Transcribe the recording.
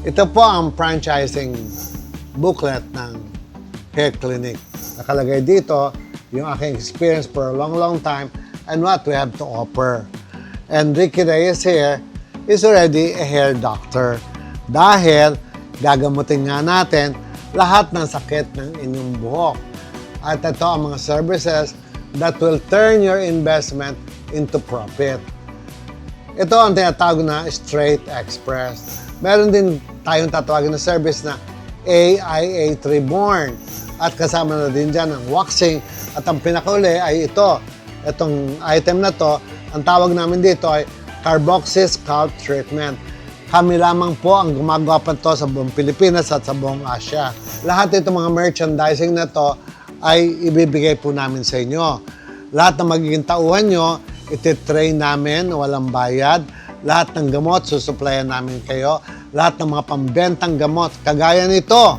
Ito po ang franchising booklet ng hair clinic. Nakalagay dito yung aking experience for a long time and what we have to offer. And Ricky Reyes here is already a hair doctor dahil gagamutin nga natin lahat ng sakit ng inyong buhok. At ito ang mga services that will turn your investment into profit. Ito ang tinatawag na Straight Express. Meron din tayong tatawagin na service na AIA Reborn. At kasama na din dyan ang waxing. At ang pinakauli ay ito. Itong item na to, ang tawag namin dito ay Carboxy Scalp Treatment. Kami lamang po ang gumagawa pa to sa buong Pilipinas at sa buong Asia. Lahat itong mga merchandising na to ay ibibigay po namin sa inyo. Lahat ng magiging tauhan nyo, ititrain namin, walang bayad. Lahat ng gamot, susuplayan namin kayo. Lahat ng mga pambentang gamot, kagaya nito.